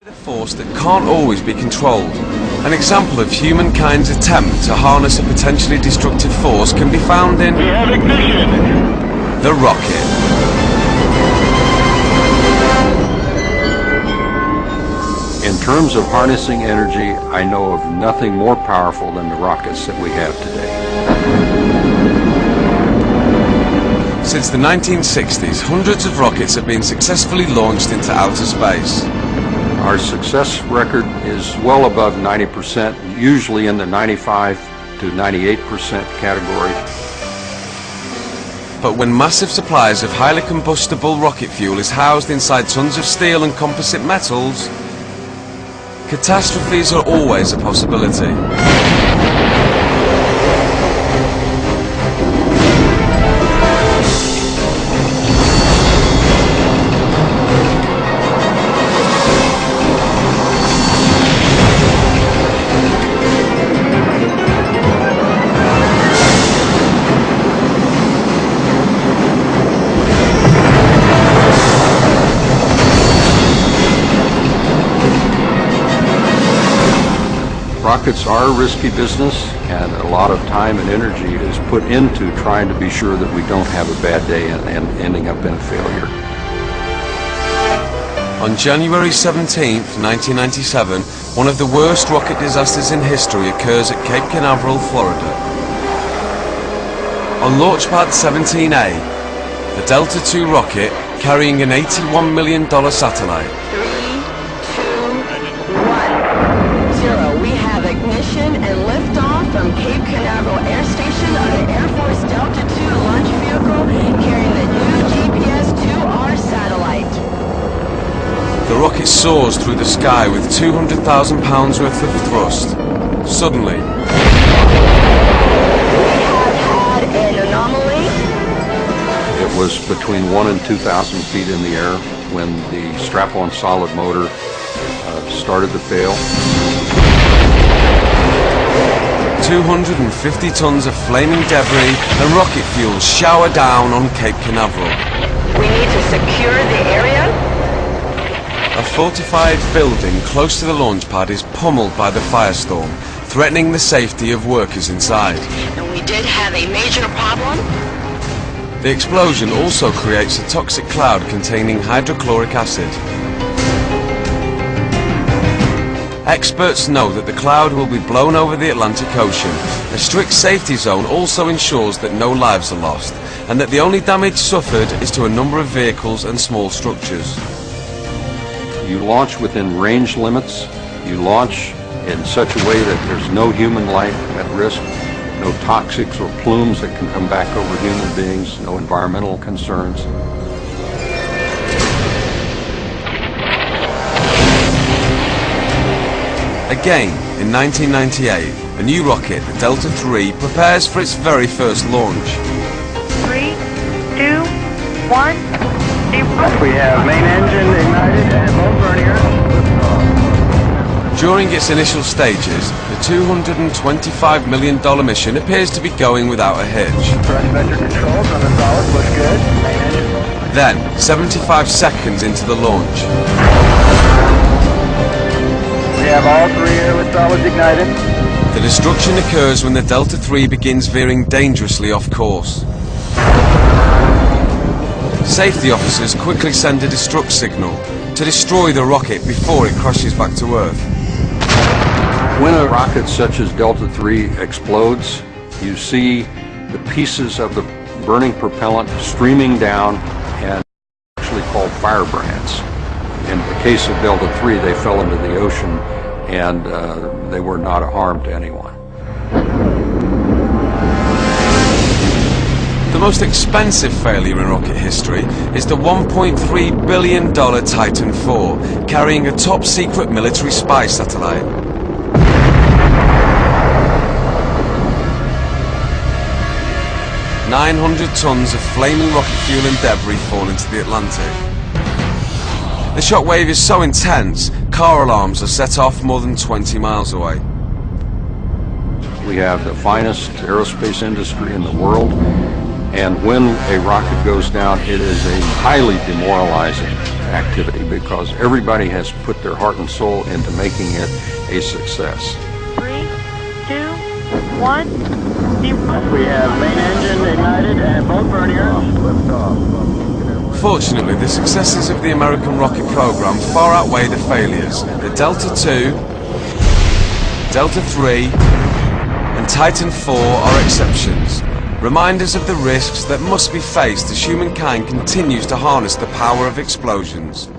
A force that can't always be controlled. An example of humankind's attempt to harness a potentially destructive force can be found in We have ignition. the rocket. In terms of harnessing energy, I know of nothing more powerful than the rockets that we have today. Since the 1960s, hundreds of rockets have been successfully launched into outer space. Our success record is well above 90%, usually in the 95 to 98% category. But when massive supplies of highly combustible rocket fuel is housed inside tons of steel and composite metals, catastrophes are always a possibility. Rockets are a risky business, and a lot of time and energy is put into trying to be sure that we don't have a bad day and ending up in a failure. On January 17, 1997, one of the worst rocket disasters in history occurs at Cape Canaveral, Florida. On Launch Pad 17A, the Delta II rocket carrying an $81 million satellite. 3, 2, 1, 0. We have ignition and liftoff from Cape Canaveral Air Station on the Air Force Delta II launch vehicle carrying the new GPS-2R satellite. The rocket soars through the sky with 200,000 pounds worth of thrust. Suddenly, We have had an anomaly. It was between 1,000 and 2,000 feet in the air when the strap-on solid motor started to fail. 250 tons of flaming debris and rocket fuel shower down on Cape Canaveral. We need to secure the area. A fortified building close to the launch pad is pummeled by the firestorm, threatening the safety of workers inside. And we did have a major problem. The explosion also creates a toxic cloud containing hydrochloric acid. Experts know that the cloud will be blown over the Atlantic Ocean. A strict safety zone also ensures that no lives are lost, and that the only damage suffered is to a number of vehicles and small structures. You launch within range limits. You launch in such a way that there's no human life at risk, no toxics or plumes that can come back over human beings, no environmental concerns. Again, in 1998, a new rocket, the Delta III, prepares for its very first launch. 3, 2, 1, 0. We have main engine ignited and low vernier. During its initial stages, the $225 million mission appears to be going without a hitch. Thrust vector controls on the solid looks good. Main engine. Then, 75 seconds into the launch, We have all 3 airless solids ignited. the destruction occurs when the Delta III begins veering dangerously off course. Safety officers quickly send a destruct signal to destroy the rocket before it crashes back to Earth. When a rocket such as Delta III explodes, you see the pieces of the burning propellant streaming down and actually called firebrands. In the case of Delta III, they fell into the ocean and they were not a harm to anyone. The most expensive failure in rocket history is the $1.3 billion Titan IV, carrying a top-secret military spy satellite. "900 tons of flaming rocket fuel and debris fall into the Atlantic. The shockwave is so intense, car alarms are set off more than 20 miles away. We have the finest aerospace industry in the world, and when a rocket goes down, it is a highly demoralizing activity because everybody has put their heart and soul into making it a success. 3, 2, 1, 0. We have main engine ignited and both verniers. Fortunately, the successes of the American rocket program far outweigh the failures. The Delta II, Delta III, and Titan IV are exceptions. Reminders of the risks that must be faced as humankind continues to harness the power of explosions.